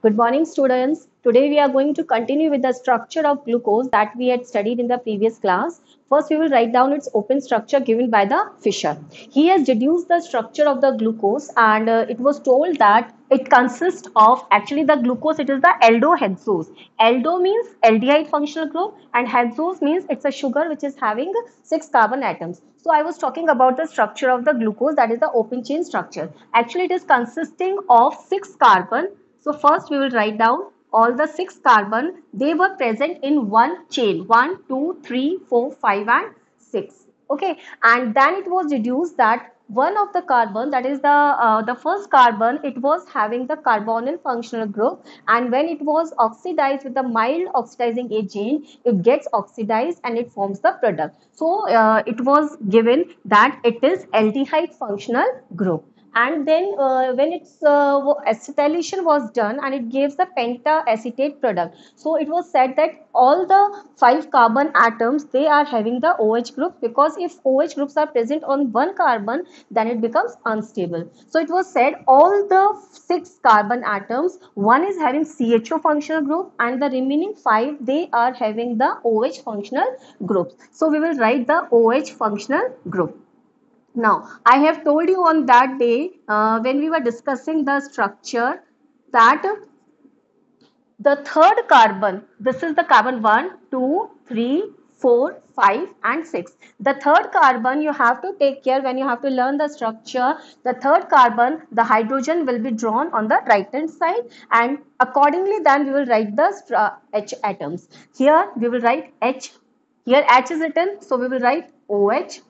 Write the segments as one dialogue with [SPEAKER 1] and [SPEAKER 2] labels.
[SPEAKER 1] Good morning, students. Today we are going to continue with the structure of glucose that we had studied in the previous class. First, we will write down its open structure given by the Fischer. He has deduced the structure of the glucose, and it was told that it consists of actually the glucose. It is the aldohexose. Aldo means aldehyde functional group, and hexose means it's a sugar which is having 6 carbon atoms. So I was talking about the structure of the glucose, that is the open chain structure. Actually, it is consisting of 6 carbon. So first we will write down all the 6 carbon. They were present in one chain, 1, 2, 3, 4, 5 and 6. Okay, and then it was deduced that one of the carbon, that is the first carbon, it was having the carbonyl functional group, and when it was oxidized with the mild oxidizing agent, it gets oxidized and it forms the product. So it was given that it is aldehyde functional group. And then when its acetylation was done, and it gives the pentacetate product. So it was said that all the 5 carbon atoms, they are having the OH group, because if OH groups are present on one carbon, then it becomes unstable. So it was said all the 6 carbon atoms, one is having CHO functional group, and the remaining 5, they are having the OH functional groups. So we will write the OH functional group. Now, I have told you on that day when we were discussing the structure, that the third carbon, this is the carbon 1, 2, 3, 4, 5 and 6. The third carbon, you have to take care when you have to learn the structure. The third carbon, the hydrogen will be drawn on the right hand side, and accordingly then we will write the H atoms. Here we will write H. Here H is written, so we will write OH.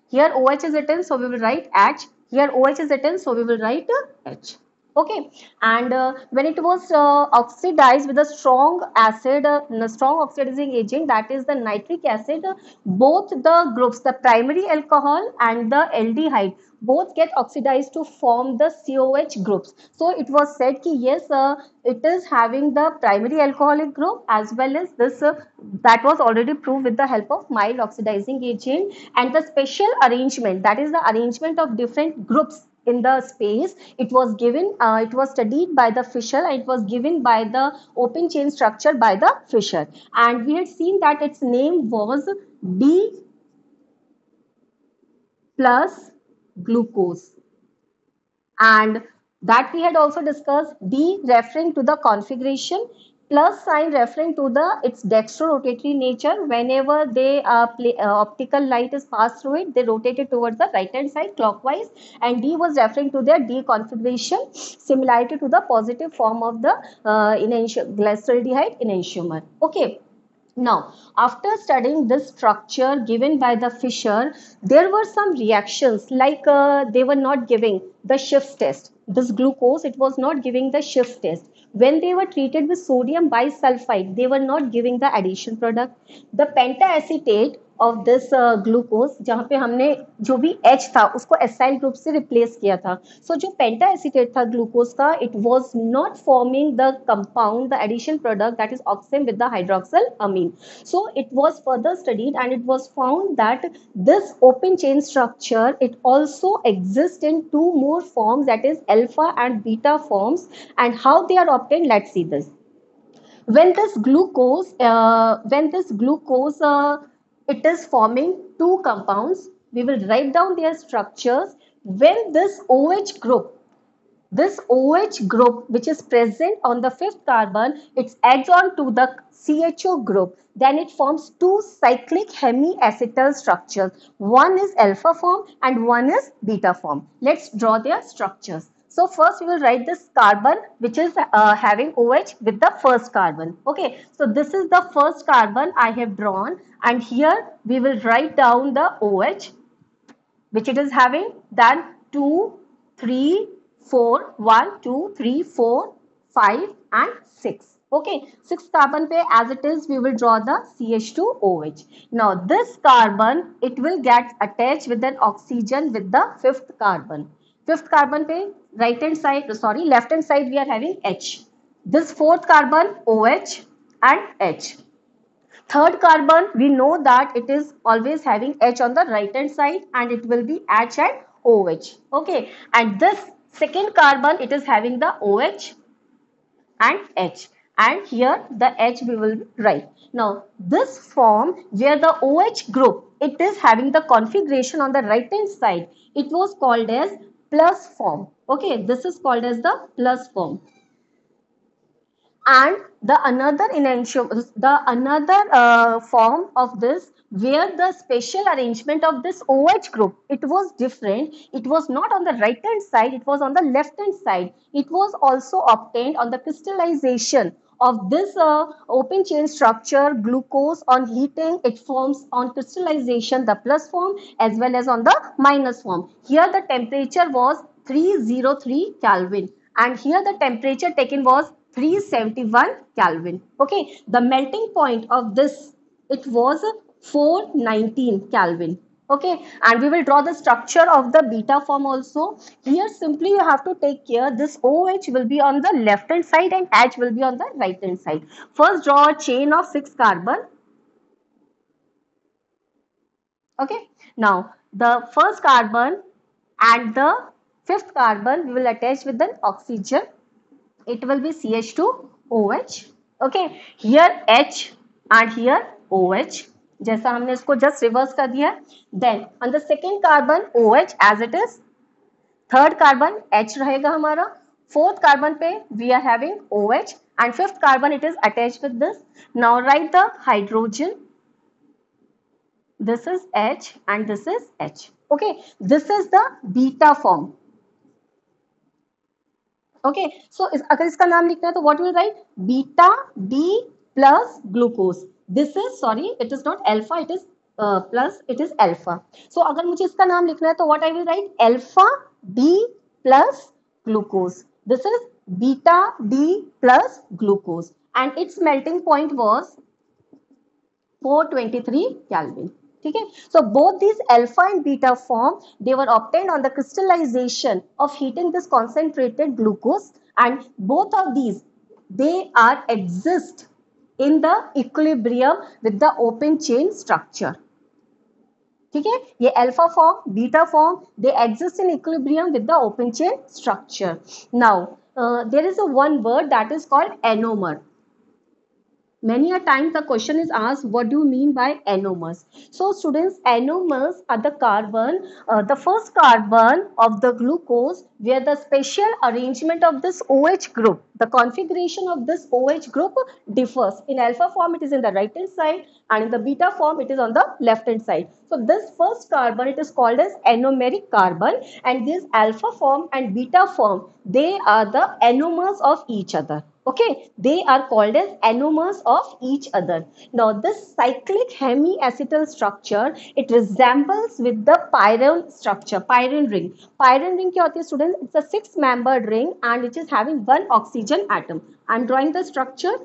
[SPEAKER 1] Here OH is written, so we will write H. Here OH is written, so we will write H. Okay, and when it was oxidized with a strong acid, a strong oxidizing agent, that is the nitric acid, both the groups, the primary alcohol and the aldehyde, both get oxidized to form the COH groups. So it was said ki yes, it is having the primary alcoholic group as well as this, that was already proved with the help of mild oxidizing agent. And the special arrangement, that is the arrangement of different groups in the space, it was given, it was studied by the Fischer, and it was given by the open chain structure by the Fischer, and we had seen that its name was D plus glucose, and that we had also discussed. D referring to the configuration, plus sign referring to the its dextro-rotatory nature. Whenever they optical light is passed through it, they rotate it towards the right hand side clockwise, and D was referring to their D configuration, similarity to the positive form of the glyceraldehyde enantiomer. Okay. Now, after studying this structure given by the Fischer, there were some reactions, like they were not giving the Schiff's test. This glucose, it was not giving the Schiff's test. When they were treated with sodium bisulfite, they were not giving the addition product. The pentacetate of this glucose, जहाँ पे हमने जो भी H था उसको acyl group से replace किया था. So जो pentacetate था ग्लूकोज का, it was not forming the compound, the addition product, that is oxime with the hydroxyl amine. So it was further studied, and it was found that this open chain structure, it also exists in 2 more forms, that is alpha and beta forms. And how they are obtained, let's see this. When this glucose, it is forming 2 compounds, we will write down their structures. When this OH group which is present on the 5th carbon, it adds on to the CHO group, then it forms 2 cyclic hemiacetal structures. One is alpha form and one is beta form. Let's draw their structures. So first we will write this carbon which is having OH with the first carbon. Okay, so this is the first carbon I have drawn, and here we will write down the OH which it is having, then 2, 3, 4, 1, 2, 3, 4, 5 and 6. Okay, 6 carbon pe as it is, we will draw the CH2OH. Now this carbon, it will get attached with an oxygen with the 5th carbon. 5th carbon pe right hand side, sorry, left hand side we are having H. This 4th carbon OH and H. Third carbon, we know that it is always having H on the right hand side, and it will be H and OH. Okay, and this second carbon, it is having the OH. and H, and here the H we will write. Now this form where the OH group, it is having the configuration on the right hand side, it was called as plus form. Okay, this is called as the plus form. And the another form of this, where the special arrangement of this OH group, it was different. It was not on the right hand side, it was on the left hand side. It was also obtained on the crystallization of this open chain structure glucose. On heating, it forms on crystallization the plus form as well as on the minus form. Here the temperature was 303 Kelvin, and here the temperature taken was 371 Kelvin. Okay, the melting point of this, it was 419 Kelvin. Okay, and we will draw the structure of the beta form also. Here simply you have to take care, this OH will be on the left hand side and H will be on the right hand side. First draw a chain of 6 carbon. Okay, now the first carbon and the fifth carbon we will attach with an oxygen. It will be CH2OH. Okay, here H and here OH. जैसा हमने इसको just reverse कर दिया. Then on the second carbon OH as it is. Third carbon H रहेगा हमारा. Fourth carbon पे we are having OH and fifth carbon it is attached with this. Now write the hydrogen. This is H and this is H. Okay, this is the beta form. Okay so अगर इसका नाम लिखना है तो what will write, beta D plus glucose. This is sorry, it is not alpha, it is plus, it is alpha. So अगर मुझे इसका नाम लिखना है तो what I will write, alpha D plus glucose. This is beta D plus glucose and it's melting point was 423 Kelvin. ठीक है, so both these alpha and beta form, they were obtained on the crystallization of heating this concentrated glucose, and both of these, they are exist in the equilibrium with the open chain structure. ठीक है, ये alpha form, beta form, they exist in equilibrium with the open chain structure. Now there is a one word that is called anomer. Many a time the question is asked, what do you mean by anomers? So students, anomers are the carbon, the first carbon of the glucose where the special arrangement of this OH group, the configuration of this OH group differs. In alpha form it is in the right hand side and in the beta form it is on the left hand side. So this first carbon, it is called as anomeric carbon, and this alpha form and beta form, they are the anomers of each other. Okay, they are called as anomers of each other. Now this cyclic hemiacetal structure, it resembles with the pyrene structure, pyrene ring. Pyrene ring क्या होती है students? It's a 6-membered ring and it is having one oxygen atom. I am drawing the structure.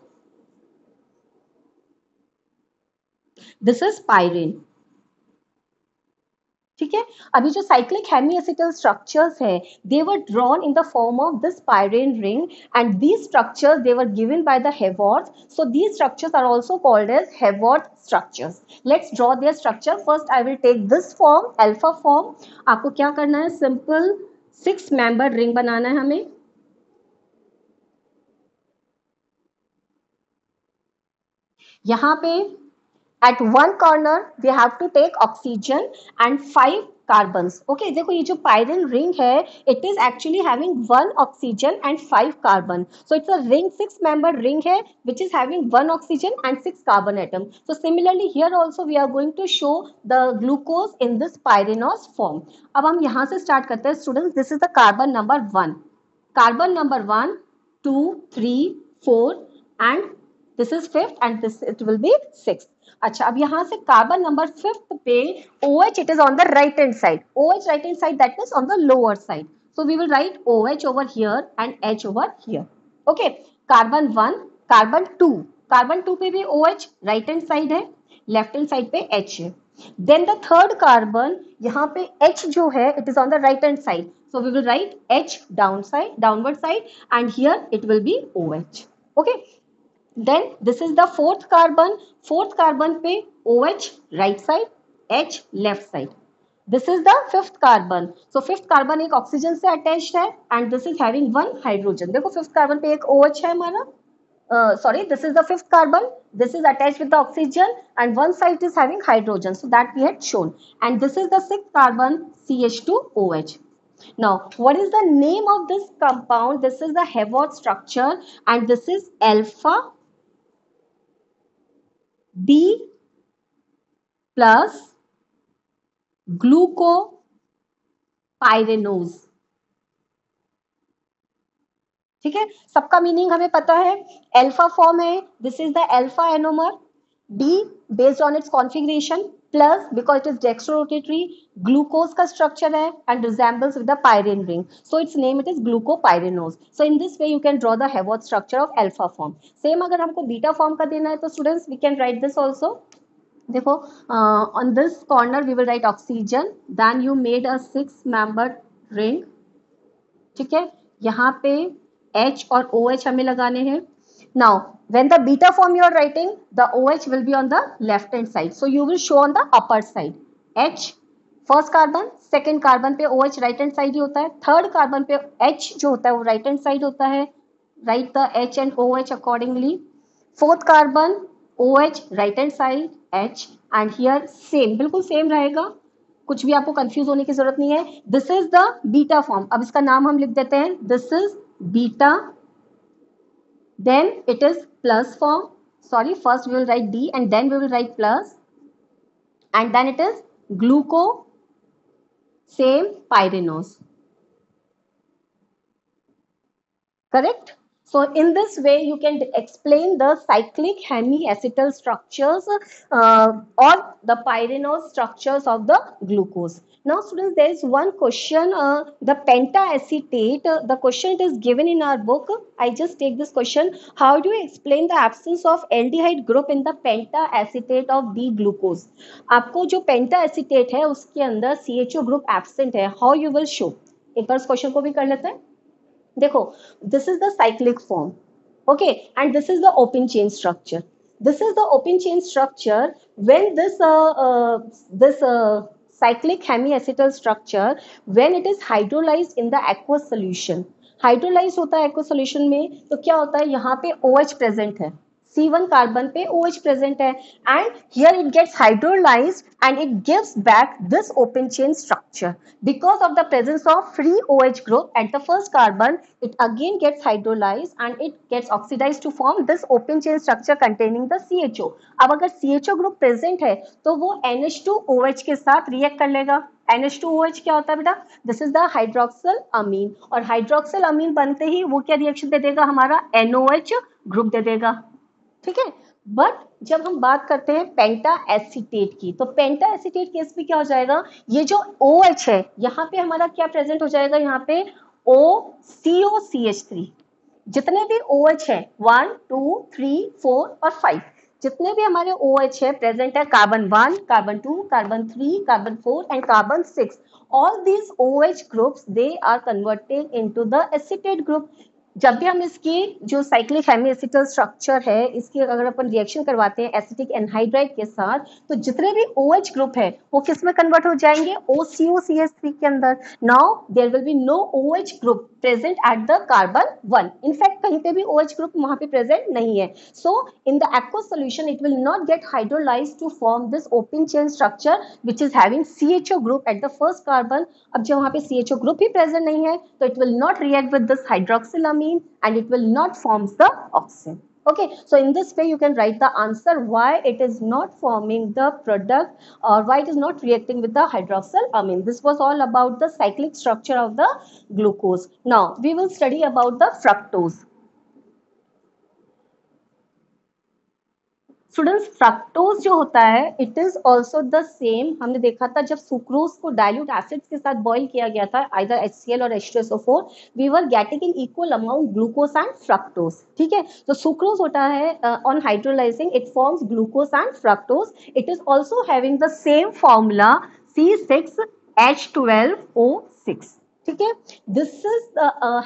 [SPEAKER 1] This is pyrene. ठीक है, अभी जो cyclic hemiacetal structures है, they were drawn in the form of this pyrene ring, and these structures, they were given by the Haworth. So these structures are also called as Haworth structures. Let's draw their structure. First I will take this form, alpha form. आपको क्या करना है, simple 6-membered ring बनाना है हमें. यहाँ पे at one corner we have to take oxygen and 5 carbons. Okay, देखो ये जो pyrene ring है, it is actually having 1 oxygen and 5 carbon. So it's a ring, 6-membered ring है, which is having 1 oxygen and 6 carbon atom. So similarly here also we are going to show the glucose in this pyrenose form. अब हम यहाँ से start करते हैं students. This is the carbon number 1. Carbon number 1, 2, 3, 4 and this is 5th and this it will be 6th. अच्छा, अब यहाँ से कार्बन नंबर 5th पे OH, it is on the right hand side. OH right hand side, that is on the lower side. So we will write OH over here and H over here. Okay, carbon 1, carbon 2. Carbon 2 पे भी OH right hand side है, left hand side पे H है. Then the third carbon, यहाँ पे H जो है, it is on the right hand side. So we will write H downward side, and here it will be OH. Okay. Then this is the 4th carbon. 4th carbon पे OH right side, H left side. This is the fifth carbon. So fifth carbon एक oxygen से attached है and this is having one hydrogen. देखो fifth carbon पे एक OH है हमारा. Sorry, this is the fifth carbon. This is attached with the oxygen and one side is having hydrogen. So that we had shown. And this is the sixth carbon, CH2OH. Now, what is the name of this compound? This is the Hayward structure and this is alpha B plus glucopyranose. ठीक है, सबका meaning हमें पता है. Alpha form है, this is the alpha anomer. D based on its configuration, plus because it is dextrorotatory. Glucose का structure है and resembles with the pyran ring, so its name it is glucopyranose. So in this way you can draw the Haworth structure of alpha form. Same अगर हमको beta form का देना है तो students we can write this also. देखो on this corner we will write oxygen, then you made a 6 membered ring. ठीक है, यहाँ पे H और OH हमें लगाने हैं. Now, when the beta form you are writing, the OH will be on the left hand side. So you will show on the upper side. H, first carbon, second carbon पे OH right hand side ही होता है. Third carbon पे H जो होता है वो right hand side होता है. Write the H and OH accordingly. Fourth carbon, OH right hand side, H, and here same, बिल्कुल same रहेगा. कुछ भी आपको कंफ्यूज होने की जरूरत नहीं है. This is the beta form. अब इसका नाम हम लिख देते हैं, this is beta. Then it is plus form. Sorry, first we will write D and then we will write plus, and then it is gluco, same pyranose. Correct? So in this way you can explain the cyclic hemiacetal structures or the pyranose structures of the glucose. Now students, there is one question, the pentacetate, the question it is given in our book. I just take this question. How do you explain the absence of aldehyde group in the pentacetate of D-glucose? आपको जो pentacetate है उसके अंदर CHO group absent है. How you will show? एक बार इस question को भी कर लेते हैं. देखो, this is the cyclic form, okay, and this is the open chain structure. This is the open chain structure when this cyclic hemiacetal structure when it is hydrolyzed in the aqueous solution. Hydrolyse होता है aqueous solution में, तो क्या होता है, यहाँ पे OH present है, C1 कार्बन पे OH प्रेजेंट है, and here it gets hydrolyzed and it gives back this open chain structure. Because of the presence of free OH group at the first carbon, it again gets hydrolyzed and it gets oxidized to form this open chain structure containing the CHO. अब अगर CHO group present है तो वो NH2OH के साथ react कर लेगा. NH2OH क्या होता है बेटा, दिस इज द हाइड्रोक्सिल अमीन, और हाइड्रोक्सिल अमीन बनते ही वो क्या रिएक्शन दे देगा, हमारा NOH ग्रुप दे देगा. ठीक है, बट जब हम बात करते हैं पेंटा एसीटेट की, तो पेंटा एसीटेट केस में क्या हो जाएगा, ये जो OH है यहाँ पे हमारा क्या प्रेजेंट हो जाएगा, यहाँ पे OCOCH3. जितने भी OH है 1, 2, 3, 4 और 5, जितने भी हमारे OH है प्रेजेंट है, carbon 1, carbon 2, carbon 3, carbon 4 and carbon 6. All these OH groups they are converted into the acetate group. जब भी हम इसकी जो साइक्लिक हेमिएसिटल स्ट्रक्चर है इसकी अगर अपन रिएक्शन करवाते हैं एसिटिक एनहाइड्राइड के साथ, तो जितने भी OH ग्रुप है वो किस में कन्वर्ट हो जाएंगे, OCOCH3 के अंदर. Now there will be no OH group present at the carbon 1. In fact कहीं पे भी OH ग्रुप वहां पे प्रेजेंट नहीं है. So in the aqueous solution it will not get hydrolyzed to form this open chain structure which is having CHO group at the first carbon. अब जब वहां पे CHO ग्रुप ही प्रेजेंट नहीं है तो it will not react with this hydroxylamine and it will not form the oxygen. Okay, so in this way you can write the answer why it is not forming the product or why it is not reacting with the hydroxylamine. This was all about the cyclic structure of the glucose. Now we will study about the fructose. Students, fructose जो होता है it is also the same. हमने देखा था जब sucrose को dilute acids के साथ बॉईल किया गया था, आइदर HCl और H2SO4, we were getting in equal amount glucose and fructose. ठीक है, तो सुक्रोज होता है on hydrolysing it forms glucose and fructose. It is also having the same formula C6H12O6. ठीक है, this is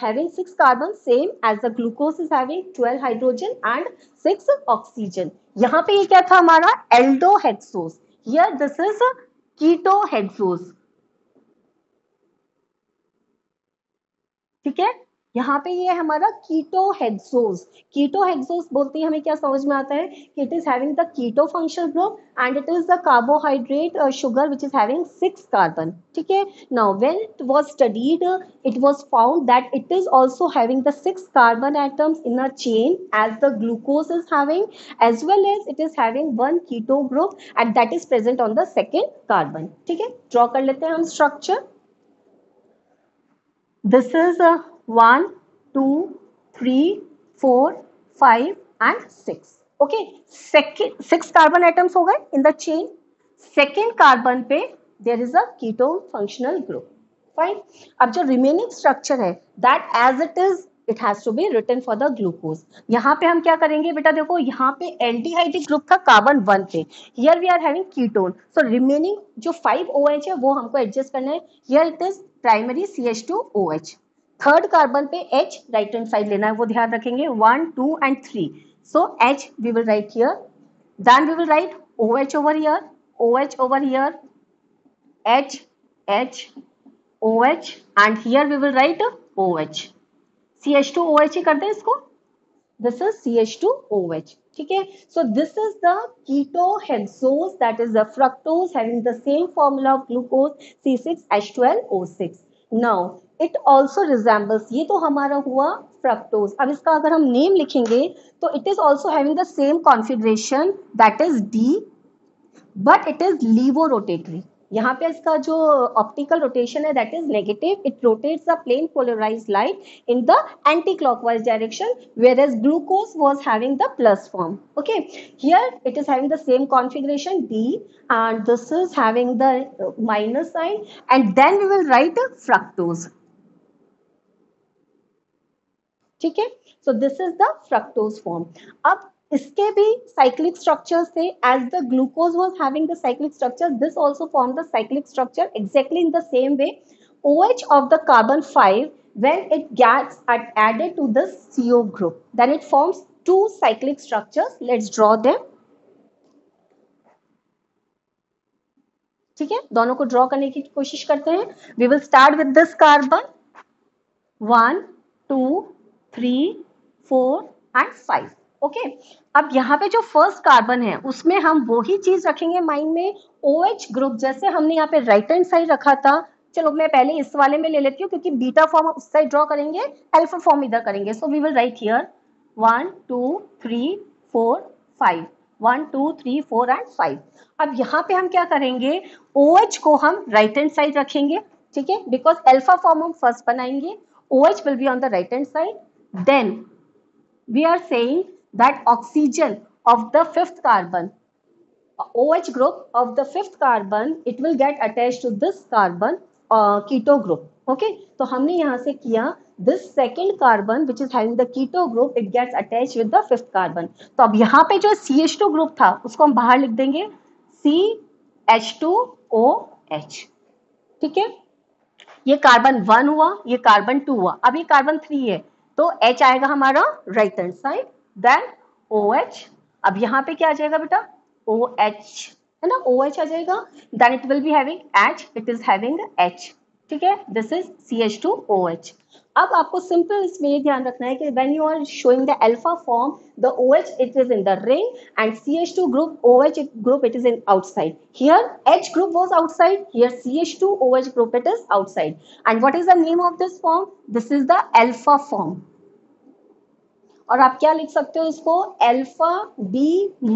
[SPEAKER 1] having 6 carbon same as the glucose is having 12 hydrogen and 6 oxygen. यहाँ पे ये क्या था हमारा aldohexose, here this is ketohexose. ठीक है, यहाँ पे ये हमारा कीटोहेक्सोज। कीटोहेक्सोज बोलते हैं, हमें क्या समझ में आता है कि it is having the keto functional group and it is the carbohydrate sugar which is having 6 carbon. ठीक है, now when it was studied it was found that it is also having the 6 carbon atoms in a chain as the glucose is having, as well as it is having one keto group and that is present on the second carbon। ठीक है, draw कर लेते हैं हम structure. This is a 1, 2, 3, 4, 5 and 6. Okay, second 6 carbon atoms हो गए in the chain. Second carbon पे there is a ketone functional group. Fine. अब जो remaining structure है that as it is it has to be written for the glucose. यहाँ पे हम क्या करेंगे बेटा, देखो यहाँ पे एल्डिहाइडिक ग्रुप था कार्बन 1 पे, here we are having ketone, so remaining जो 5 OH है वो हमको एडजस्ट करना है। here it is primary CH2OH, third carbon पे H राइट हैंड साइड लेना है, वो ध्यान रखेंगे 1, 2 and 3, so H we will write here, then we will write OH over here, OH over here, H, H, OH and here we will write OH, CH2OH ही करते हैं इसको, this is CH2OH। ठीक है, so this is the ketohexose, that is the fructose having the same formula of glucose C6H12O6। now it also resembles, ये तो हमारा हुआ fructose। अब इसका अगर हम नेम लिखेंगे तो it is also having the same configuration, that is D, but it is levorotatory। यहाँ पे इसका जो ऑप्टिकल रोटेशन है that is negative, it rotates the plane polarised light in the anti clockwise direction, whereas glucose was having the plus form। okay, here it is having the same configuration D and this is having the minus sign and then we will write fructose। ठीक है, so this is the fructose form। अब इसके भी cyclic structures थे, as the glucose was having the cyclic structure, this also formed the cyclic structure exactly in the same way। OH of the carbon 5 when it gets added to the CO group then it forms two cyclic structures। let's draw them। ठीक है, दोनों को draw करने की कोशिश करते हैं। we will start with this carbon 1, 2, 3, 4 and 5। Okay, अब यहाँ पे जो फर्स्ट कार्बन है उसमें हम वही चीज रखेंगे माइंड में, OH ग्रुप जैसे हमने यहाँ पे राइट हैंड साइड रखा था। चलो मैं पहले इस वाले में ले लेती हूँ क्योंकि बीटा फॉर्म उस साइड ड्रॉ करेंगे, अल्फा फॉर्म इधर करेंगे। So we will write here 1, 2, 3, 4, 5, 1, 2, 3, 4 and 5। अब यहाँ पे हम क्या करेंगे, OH को हम राइट हैंड साइड रखेंगे। ठीक है, बिकॉज अल्फा फॉर्म हम फर्स्ट बनाएंगे, OH will be on the right hand side, then we are saying that oxygen of the fifth carbon, OH group of the fifth carbon, it will get attached to this carbon keto group। okay, तो हमने यहाँ से किया this second carbon which is having the keto group, it gets attached with the fifth carbon। तो अब यहाँ पे जो CH2 ग्रुप था उसको हम बाहर लिख देंगे CH2OH। ठीक है, ये कार्बन 1 हुआ, ये कार्बन 2 हुआ, अब ये कार्बन 3 है तो H आएगा हमारा right hand side, then OH। अब यहाँ पे क्या आ जाएगा बेटा, OH है ना, OH आ जाएगा, then it will be having H, it is having H। ठीक है, दिस इज CH2OH। अब आपको सिंपल इसमें ये ध्यान रखना है कि when you are showing the alpha form, the OH it is in the ring and CH2 group OH group it is in outside। here H group was outside, here CH2OH group it is outside। and what is the name of this form, this is the alpha form। और आप क्या लिख सकते हो इसको, alpha B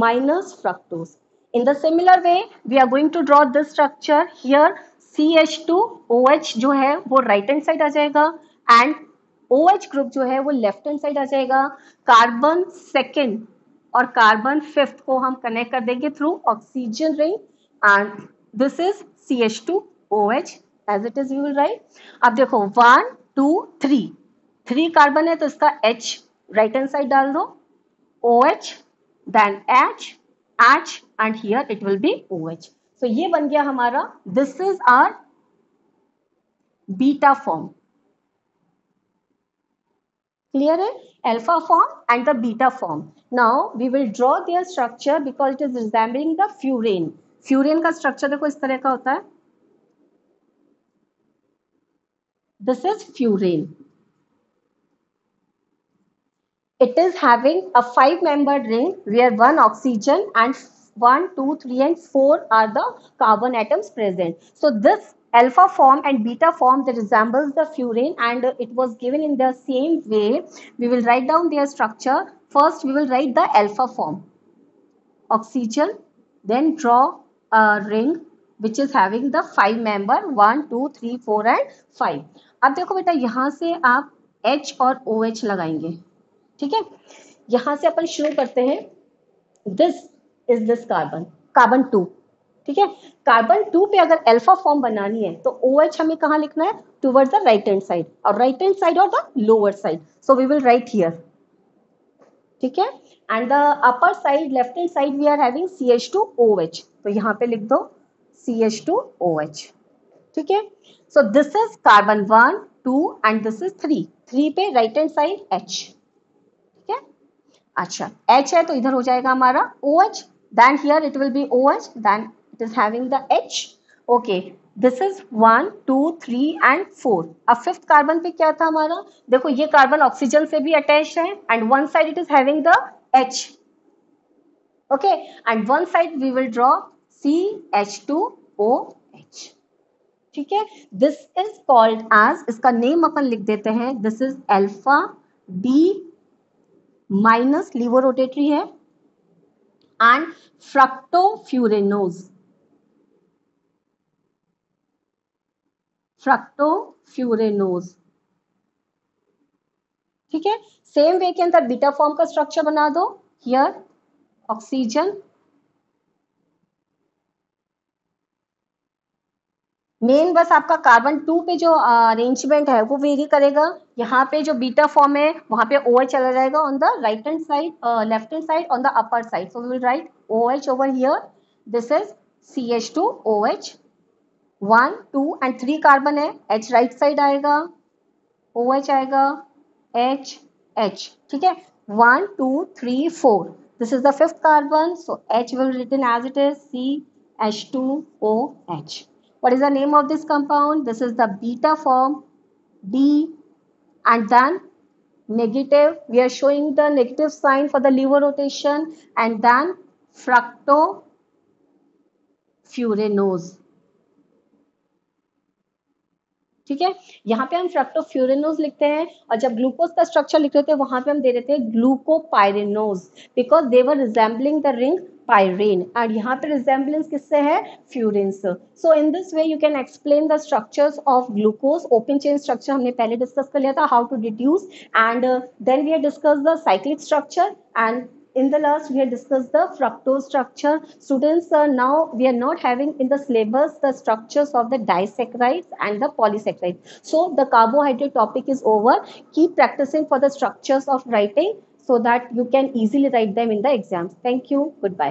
[SPEAKER 1] minus fructose। in the similar way we are going to draw this structure, here CH2OH जो है वो राइट हैंड साइड आ जाएगा एंड OH ग्रुप जो है वो लेफ्ट हैंड साइड आ जाएगा। कार्बन सेकेंड और कार्बन फिफ्थ को हम कनेक्ट कर देंगे through oxygen ring and this is CH2OH as it is, you will write. अब देखो 1, 2, 3, 3 कार्बन है तो इसका H राइट हैंड साइड डाल दो, OH then H, H and here it will be OH। तो ये बन गया हमारा, this is our beta form. Clear है, alpha form and the beta form. Now we will draw their structure because it is resembling the furan. Furan का structure देखो इस तरह का होता है, this is furan. It is having a 5-membered ring where 1 oxygen and 1, 2, 3 and 4 are the carbon atoms present. So this alpha form and beta form that resembles the furan, and it was given in the same way. We will write down their structure. First we will write the alpha form. Oxygen, then draw a ring which is having the 5 member 1, 2, 3, 4 and 5. अब देखो बेटा यहाँ से आप H और OH लगाएंगे, ठीक है। यहां से अपन शुरू करते हैं। This is this carbon, carbon 2, ठीक है। कार्बन 2 पे अगर अल्फा फॉर्म बनानी है तो OH हमें कहां लिखना है, towards the right hand side, और राइट हैंड साइड और the lower side, so we will write here, ठीक है। And the upper side, left hand side we are having CH2OH, तो यहाँ पे लिख दो CH2OH, ठीक है। So this is carbon 1, 2 and this is 3, 3 पे राइट हैंड साइड H, अच्छा H है तो इधर हो जाएगा हमारा OH, then here it will be OH, then it is having the H, okay, this is 1, 2, 3 and 4। अब फिफ्थ कार्बन पे क्या था हमारा, देखो ये कार्बन ऑक्सीजन से भी अटैच है and one side it is having the H, okay, and one side we will draw CH2OH, ठीक है। दिस इज कॉल्ड एज, इसका नेम अपन लिख देते हैं, this is alpha D minus levorotatory है एंड फ्रक्टोफ्यूरेनोज, फ्रक्टोफ्यूरेनोज, ठीक है। सेम वे के अंदर बीटा फॉर्म का स्ट्रक्चर बना दो, हियर ऑक्सीजन, मेन बस आपका कार्बन 2 पे जो अरेंजमेंट है वो वेरी करेगा। यहाँ पे जो बीटा फॉर्म है वहां पे OH चला जाएगा on the right hand side, left hand side on the upper side, so we will write OH over here, this is CH2OH, 1, 2 and 3 carbon है, H राइट साइड आएगा, OH आएगा, H, H, ठीक है। 1, 2, 3, 4, this is the fifth carbon, so H will written as it is CH2OH। What is the name of this compound? This is the beta form D, and then negative, we are showing the negative sign for the lever rotation, and then fructofuranose, ठीक है। यहाँ पे हम फ्रक्टोफ्यूरेनोज लिखते हैं, और जब glucose का स्ट्रक्चर लिख रहे थे वहां पे हम दे देते हैं glucopyranose, because they were resembling the ring pyran, और यहाँ पे रिजेंबलेंस किससे है, फ्यूरिन से। So in this way you can explain the structures of glucose. Open chain structure हमने पहले डिस्कस कर लिया था, how to deduce, and then we have discussed the cyclic structure, and in the last we have discussed the fructose structure. Students, now we are not having in the syllabus the structures of the disaccharides and the polysaccharides, so the carbohydrate topic is over. Keep practicing for the structures of writing so that you can easily write them in the exams. Thank you, goodbye.